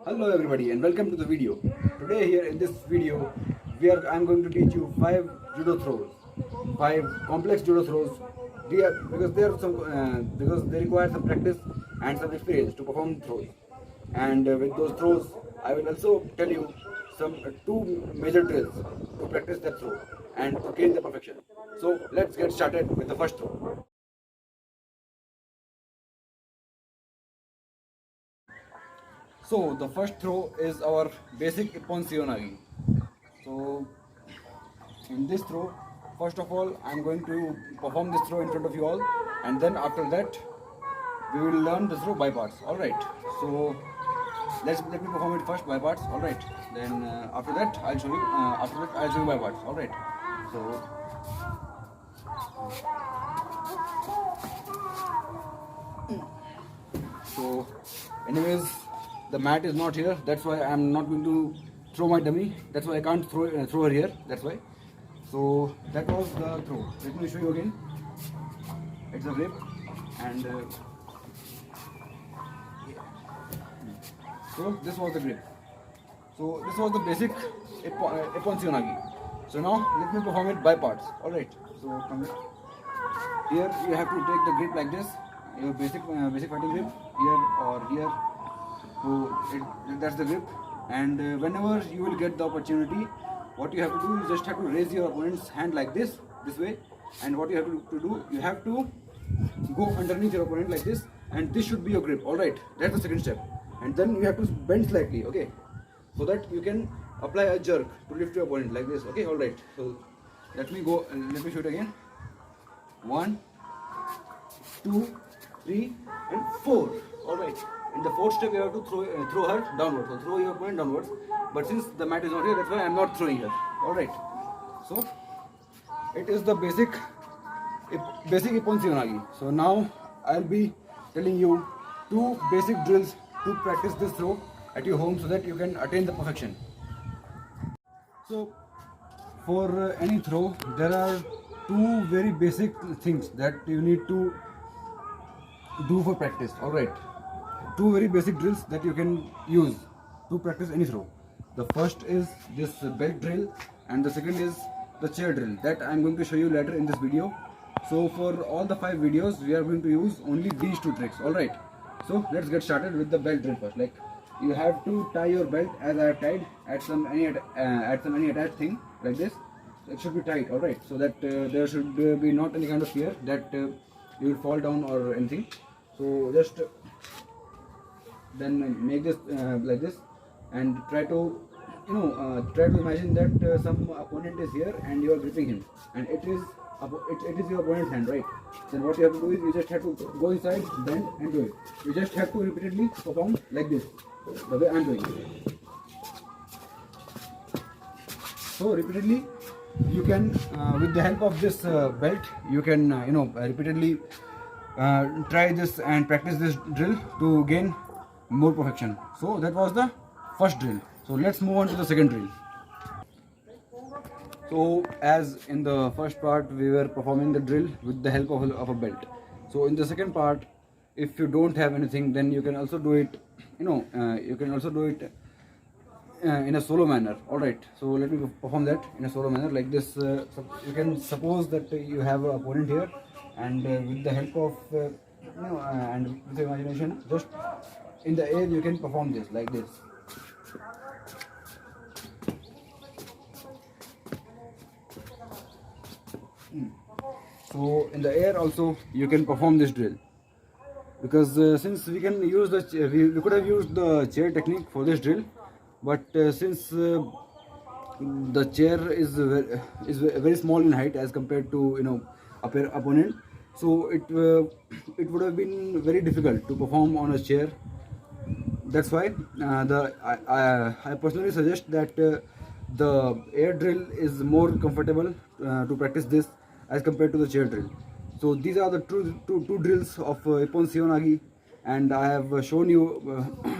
Hello everybody and welcome to the video. Today here in this video I'm going to teach you 5 judo throws. 5 complex judo throws because they require some practice and some experience to perform throws. And with those throws I will also tell you some 2 major drills to practice that throw and to gain the perfection. So let's get started with the first throw. So the first throw is our basic Ippon Seoi. So in this throw, first of all, I am going to perform this throw in front of you all, and then after that, we will learn this throw by parts. All right. So let me perform it first by parts. All right. Then after that, I'll show you. After that, I'll show you by parts. All right. So anyways, the mat is not here. That's why I'm not going to throw my dummy. That's why I can't throw her here. That's why. So that was the throw. Let me show you again. It's a grip, and so this was the grip. So this was the basic Ippon Seoi. So now let me perform it by parts. All right. So here you have to take the grip like this. Your basic fighting grip here or here. So that's the grip. And whenever you will get the opportunity, what you have to do is just have to raise your opponent's hand like this way. And what you have to do, you have to go underneath your opponent like this, and this should be your grip. All right, that's the second step. And then you have to bend slightly, okay, so that you can apply a jerk to lift your opponent like this. Okay, all right. So let me go and let me show it again. 1, 2, 3, and 4. All right. In the fourth step, you have to throw her downwards. So throw your opponent downwards. But since the mat is not here, that's why I am not throwing her. All right. So it is the basic Ippon Seoi. So now I'll be telling you 2 basic drills to practice this throw at your home so that you can attain the perfection. So for any throw, there are 2 very basic things that you need to do for practice. All right. 2 very basic drills that you can use to practice any throw. The first is this belt drill, and the second is the chair drill that I am going to show you later in this video. So for all the 5 videos, we are going to use only these 2 tricks. All right. So let's get started with the belt drill first. Like, you have to tie your belt as I have tied at some any attached thing like this. It should be tight. All right. So that there should be not any kind of fear that you will fall down or anything. So just then make this like this, and try to imagine that some opponent is here and you are gripping him, and it is your opponent's hand, right? Then what you have to do is you just have to go inside, bend, and do it. You just have to repeatedly perform like this, the way I am doing. So repeatedly you can with the help of this belt, you can repeatedly try this and practice this drill to gain more perfection. So that was the first drill. So let's move on to the second drill. So as in the first part we were performing the drill with the help of a belt. So in the second part, if you don't have anything, then you can also do it in a solo manner. All right. So let me perform that in a solo manner like this. So you can suppose that you have an opponent here, and with the help of and with your imagination, just in the air you can perform this like this. So in the air also you can perform this drill, because since we can use we could have used the chair technique for this drill, but since the chair is very small in height as compared to opponent, so it would have been very difficult to perform on a chair. That's why I personally suggest that the air drill is more comfortable to practice this as compared to the chair drill. So these are the two drills of Ippon Seoi, and I have shown you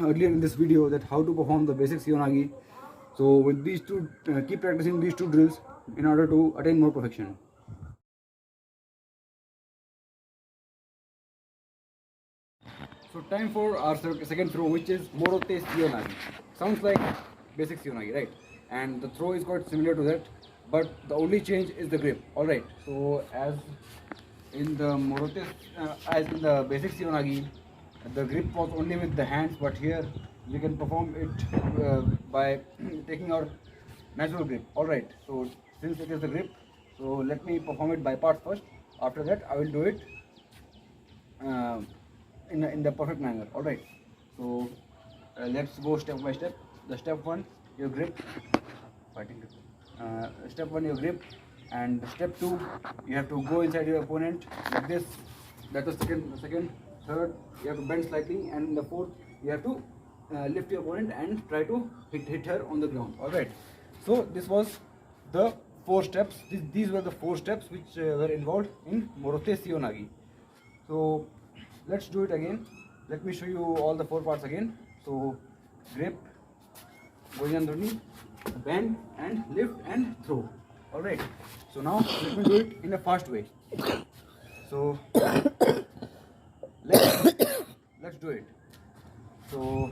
earlier in this video that how to perform the basic Seoi. So with these 2, keep practicing these 2 drills in order to attain more perfection. So time for our second throw, which is Morote Seoi. Sounds like basic Seoi, right? And the throw is quite similar to that, but the only change is the grip. All right. So as in the Morote, as in the basic Seoi, the grip was only with the hands, but here we can perform it by taking our natural grip. All right. So since it is the grip, so let me perform it by parts first. After that, I will do it uh, in the perfect manner. All right. So let's go step by step. The step one, your grip, fighting grip. Step one, your grip, and step two, you have to go inside your opponent like this. That's the second, third, you have to bend slightly, and the fourth, you have to lift your opponent and try to hit her on the ground. All right. So this was the 4 steps. These were the 4 steps which were involved in Morote Seoi. So let's do it again. Let me show you all the 4 parts again. So grip, going underneath, bend and lift and throw. All right. So now let me do it in a fast way. So let's do it. So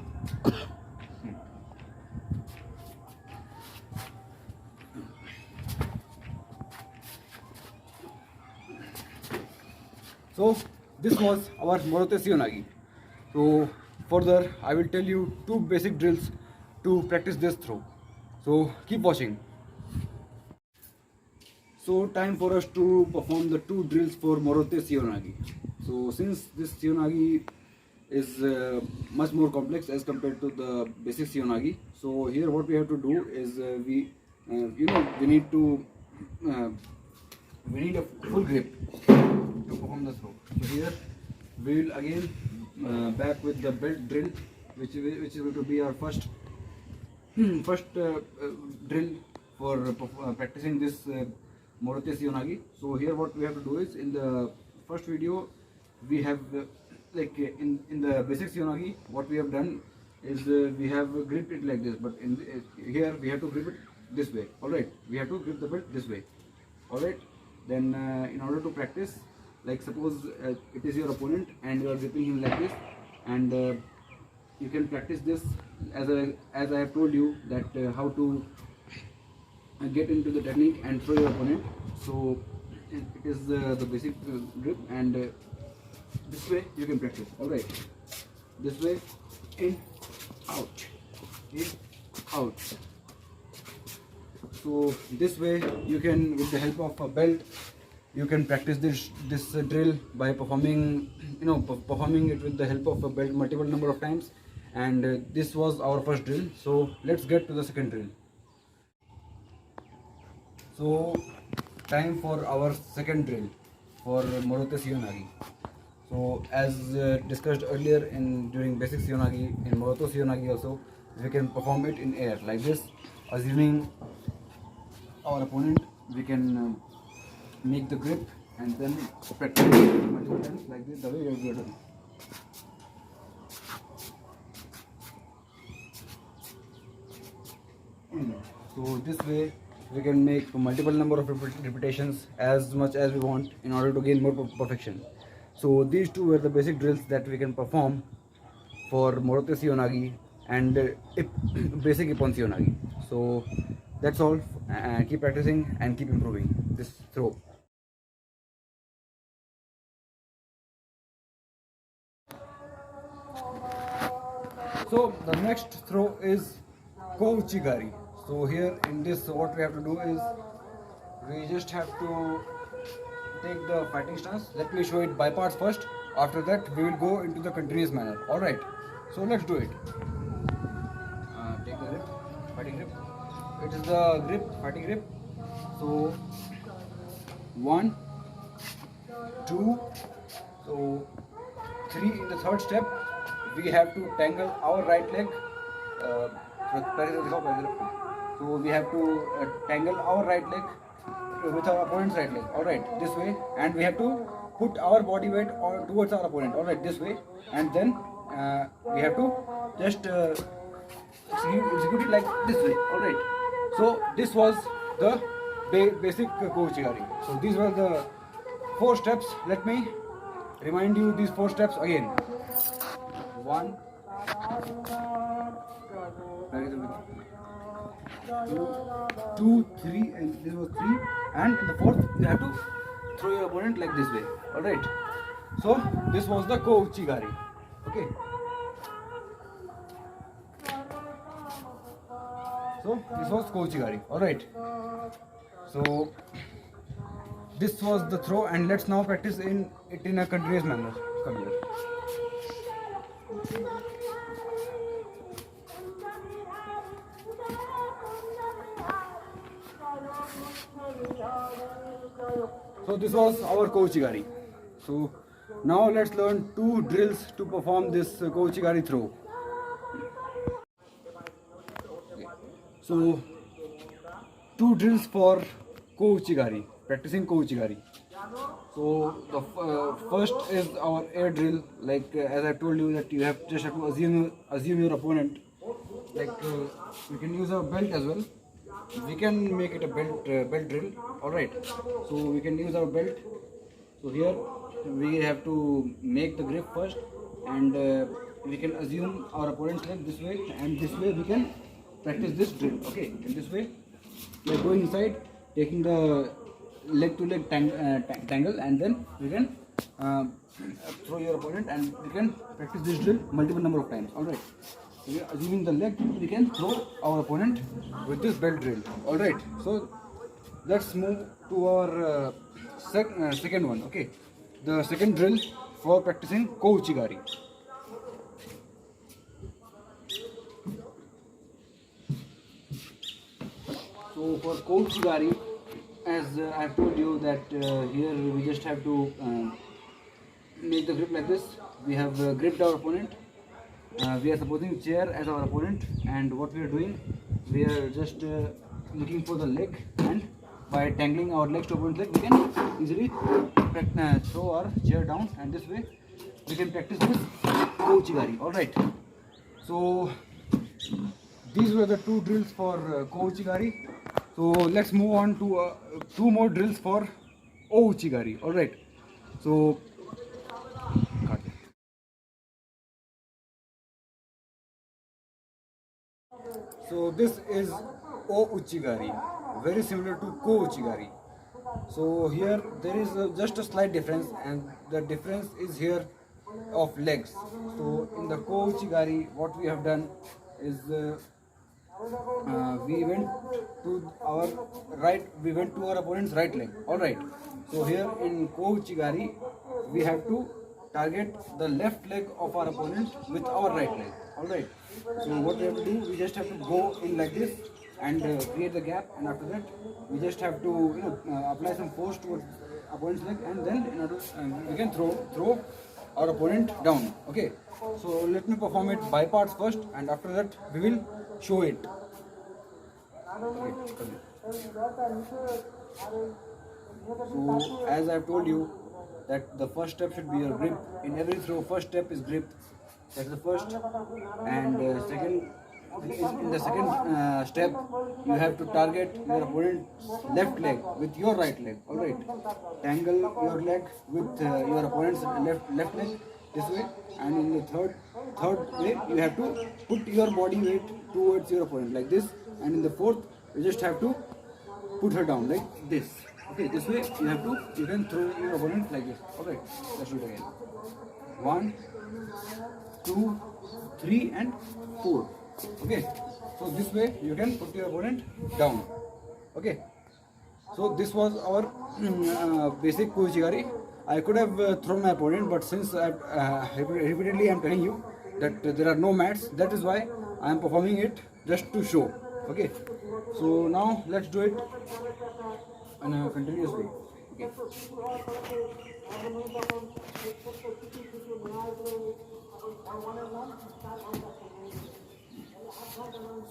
So this was our Morote Seoi. So further I will tell you 2 basic drills to practice this throw. So keep watching. So time for us to perform the 2 drills for Morote Seoi. So since this Seoi is much more complex as compared to the basic Seoi, so here what we have to do is we need a full grip to perform the throw. So here we will again back with the belt drill, which is going to be our first drill for practicing this Morote Seoi. So here what we have to do is, in the first video we have in the basic Seoi, what we have done is we have gripped it like this, but here we have to grip it this way. All right, we have to grip the belt this way. All right, then in order to practice, like suppose it is your opponent and you are gripping him like this, and you can practice this as I have told you that how to get into the technique and throw your opponent. So it is the basic grip, and this way you can practice. All right, this way, in, out, in, out. So this way you can, with the help of a belt, you can practice this drill by performing it with the help of a belt multiple number of times. And this was our first drill. So let's get to the second drill. So time for our second drill for Morote Seoi. So as discussed earlier during basic Seoi, in Morote Seoi also we can perform it in air like this. Assuming our opponent, we can make the grip and then practice multiple times like this, the way we have done. So this way we can make multiple number of repetitions as much as we want in order to gain more perfection. So these 2 were the basic drills that we can perform for Morote Seoi and basic Ippon Seoi. So that's all. Keep practicing and keep improving this throw. So the next throw is Kouchi gari. So here in this, what we have to do is we just have to take the fighting stance. Let me show it by parts first. After that we will go into the continuous manner. All right, so let's do it. Take the grip, fighting grip. It is the grip, fighting grip. So 1, 2, so 3. In the third step we have to tangle our right leg. So we have to tangle our right leg with our opponent's right leg. All right, this way, and we have to put our body weight towards our opponent. All right, this way, and then we have to just execute it like this way. All right. So this was the basic Kouchi gari. So these were the 4 steps. Let me remind you these 4 steps again. 1, 2, 3, and this was 3, and in the fourth you have to throw your opponent like this way. Alright. So this was the Kouchi gari. Okay. So this was Kouchi gari. Alright. So this was the throw, and let's now practice it in a continuous manner. Come here. So this was our Kouchi gari. So now let's learn 2 drills to perform this Kouchi gari throw. Okay. So 2 drills for Kouchi gari, practicing Kouchi gari. So the first is our air drill. Like as I told you, that you just have to assume your opponent. Like you can use a belt as well. We can make it a belt drill. All right. So we can use our belt. So here we have to make the grip first, and we can assume our opponent's leg this way, and this way we can practice this drill. Okay. In this way, we are going inside, taking the leg to leg tangle, and then we can throw your opponent, and we can practice this drill multiple number of times. All right. So we are assuming the leg, we can throw our opponent with this belt drill. All right. So let's move to our second one. Okay. The second drill for practicing Kouchi gari. So for Kouchi gari, as I have told you that here we just have to make the grip like this. We have gripped our opponent. We are supposing chair as our opponent, and what we are doing, we are just looking for the leg, and by tangling our legs to opponent's leg, we can easily throw our chair down, and this way we can practice this Kouchi gari. All right. So these were the 2 drills for Kouchi gari. So let's move on to 2 more drills for Ouchi gari. All right. So this is Ouchi gari, very similar to Kouchi gari. So here there is just a slight difference, and the difference is here of legs. So in the Kouchi gari, what we have done is we went to our opponent's right leg. All right. So here in Kouchi gari, we have to target the left leg of our opponent with our right leg. All right. So what we have to do, we just have to go in like this and create the gap, and after that we just have to apply some force towards opponent's leg, and then we can throw our opponent down. Okay. So let me perform it by parts first, and after that we will show it. Okay. So as I have told you that the first step should be your grip. In every throw, first step is grip. That's the first, and second is in the second step you have to target your opponent's left leg with your right leg. All right. Tangle your leg with your opponent's left leg this way, and in the third way you have to put your body weight towards your opponent like this, and in the fourth you just have to put her down like this. Okay, this way you can throw your opponent like this. Alright, let's do it again. 1, 2, 3 and 4. Okay, so this way you can put your opponent down. Okay, so this was our basic Kouchi gari. I could have thrown my opponent, but since repeatedly I am telling you that there are no mats, that is why I am performing it just to show. Okay, so now let's do it in a continuous way. Okay.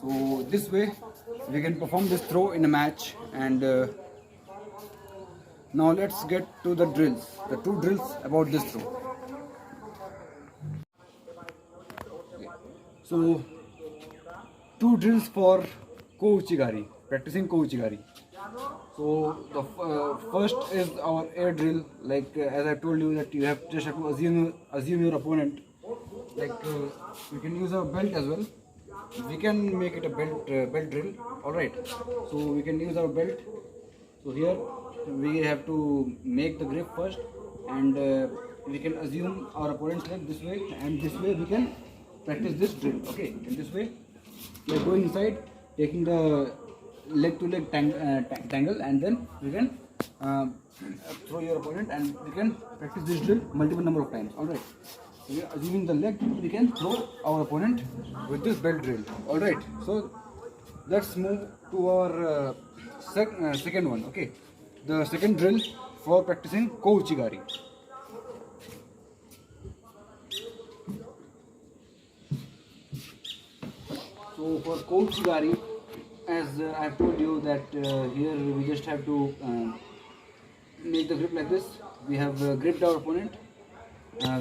So this way we can perform this throw in a match, and now let's get to the drills, the 2 drills about this throw. Okay. So 2 drills for Kouchi gari, practicing Kouchi gari. So the first is our air drill. Like as I told you that you just have to assume your opponent. like we can use a belt as well. We can make it a belt drill. All right, so we can use our belt. So here we have to make the grip first, and we can assume our opponent's leg this way, and this way we can practice this drill. Okay, in this way, like going inside, taking the leg to leg tangle, and then we can throw your opponent, and we can practice this drill multiple number of times. All right. So we are assuming the leg, we can throw our opponent with this belt drill. All right. So let's move to our second one. Okay. The second drill for practicing Kouchi gari. So for Kouchi gari, as I have told you that here we just have to make the grip like this. We have gripped our opponent.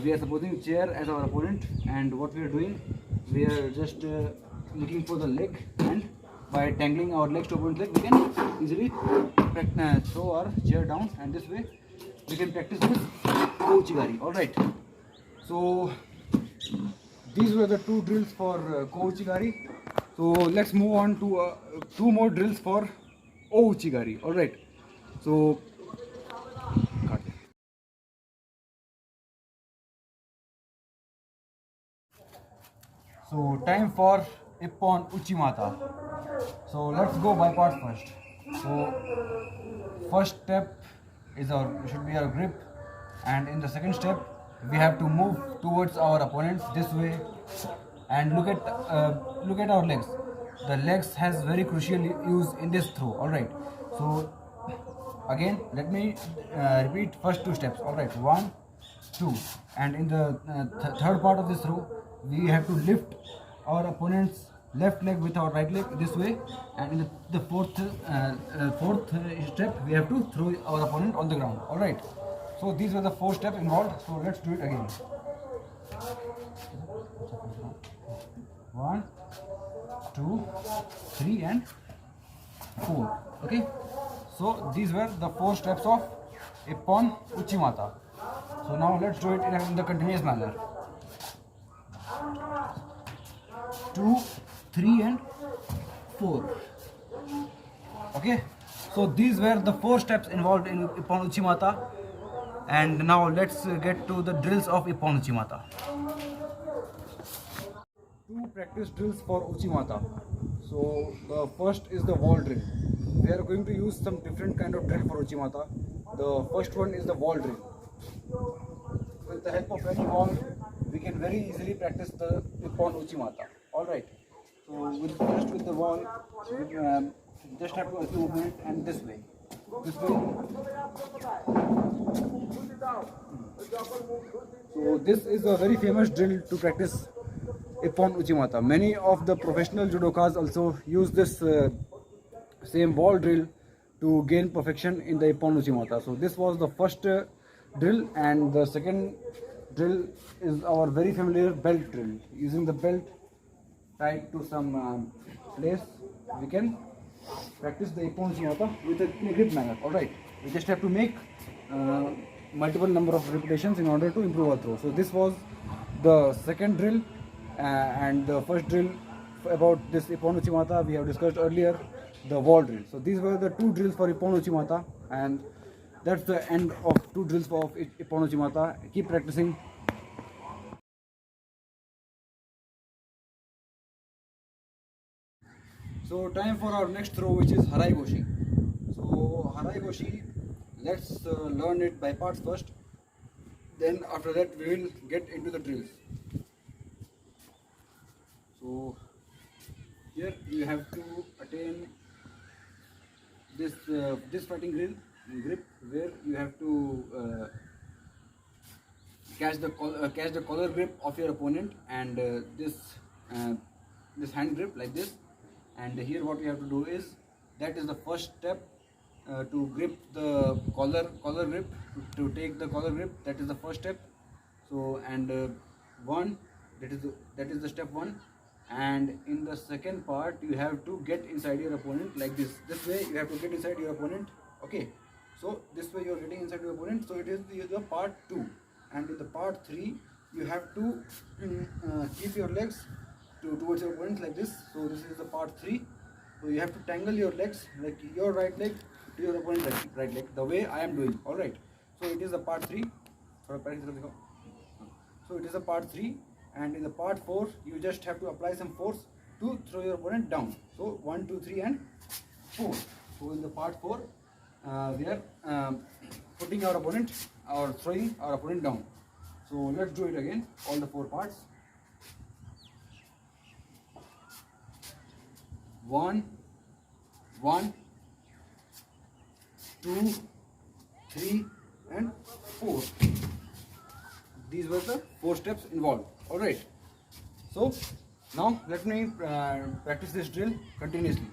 We are supposing chair as our opponent, and what we are doing, we are just looking for the leg, and by tangling our legs to opponent's leg, we can easily throw our chair down, and this way we can practice this Kouchi gari. All right. So these were the two drills for Kouchi gari. So let's move on to two more drills for Ouchi gari. All right. So time for Ippon Uchimata. So let's go by parts first. So first step is should be our grip, and in the second step we have to move towards our opponents this way, and look at our legs. The legs has very crucial use in this throw. All right. So again, let me repeat first two steps. All right, 1, 2, and in the third part of this throw, we have to lift our opponent's left leg with our right leg this way, and in the fourth step, we have to throw our opponent on the ground. All right. So these were the 4 steps involved. So let's do it again. 1, 2, 3, and 4. Okay. So these were the 4 steps of Ippon Uchimata. So now let's do it in the continuous manner. 2, 3, and 4. Okay. So these were the 4 steps involved in Ippon Uchimata. And now let's get to the drills of Ippon Uchimata. 2 practice drills for Uchimata. So the first is the wall drill. We are going to use some different kind of drill for Uchimata. The first one is the wall drill. With the help of any wall, we can very easily practice the Ippon Uchimata. All right. So first with the wall, we just have to assume it and this way. This way. So this is a very famous drill to practice Ippon Uchimata. Many of the professional judokas also use this same wall drill to gain perfection in the Ippon Uchimata. So this was the first drill, and the second drill is our very familiar belt drill. Using the belt tied to some place, we can practice the Ippon Uchimata in a grip manner. Alright, we just have to make multiple number of repetitions in order to improve our throw. So this was the second drill, and the first drill about this Ippon Uchimata we have discussed earlier, the wall drill. So these were the 2 drills for Ippon Uchimata, and that's the end of 2 drills for Ippon Uchimata. Keep practicing. So time for our next throw, which is Harai goshi. So Harai goshi, let's learn it by parts first. Then after that we will get into the drills. So here you have to attain this fighting grip, where you have to catch the collar grip of your opponent, and this hand grip like this. And here what we have to do is, that is the first step, to grip the collar grip, to take the collar grip. That is the first step. So and one, that is the step 1. And in the second part, you have to get inside your opponent like this. This way you have to get inside your opponent. Okay. So this way you are getting inside your opponent. So it is the part 2. And in the part 3, you have to keep your legs towards your opponent like this. So this is the part 3. So you have to tangle your legs, like your right leg to your opponent right leg, the way I am doing. All right. So it is the part 3. So it is a part 3, and in the part 4 you just have to apply some force to throw your opponent down. So 1, 2, 3 and 4. So in the part 4 we are putting our opponent or throwing our opponent down. So let's do it again, all the 4 parts. 1, 1, 2, 3 and 4. These were the 4 steps involved. Alright. So now let me practice this drill continuously.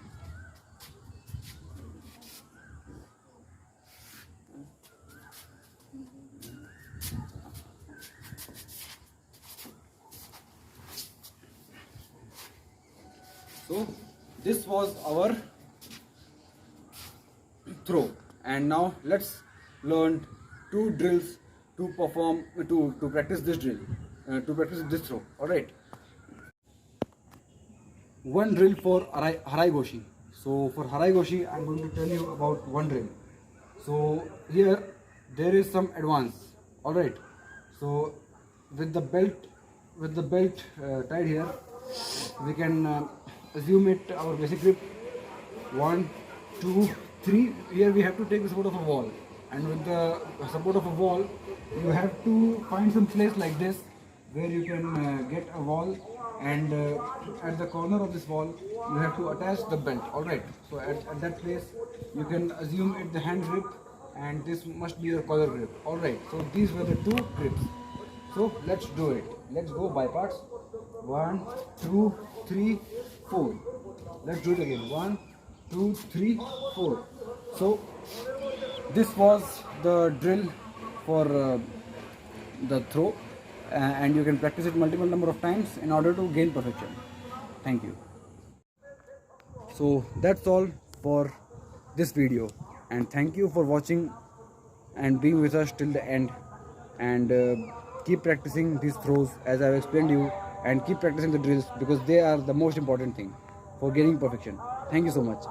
So this was our throw, and now let's learn 2 drills to perform to practice this drill, to practice this throw. All right. One drill for Harai goshi. So for Harai goshi, I'm going to tell you about one drill. So here there is some advance. All right. So with the belt tied here, we can assume it our basic grip. 1, 2, 3. Here we have to take the support of a wall, and with the support of a wall, you have to find some place like this where you can get a wall, and at the corner of this wall you have to attach the belt. All right. So at that place you can assume it the hand grip, and this must be your collar grip. All right. So these were the 2 grips. So let's do it. Let's go by parts. 1, 2, 3, 4. Let's do it again. 1, 2, 3, 4. So this was the drill for the throw, and you can practice it multiple number of times in order to gain perfection. Thank you. So that's all for this video, and thank you for watching and being with us till the end, and keep practicing these throws as I've explained you, and keep practicing the drills because they are the most important thing for gaining perfection. Thank you so much.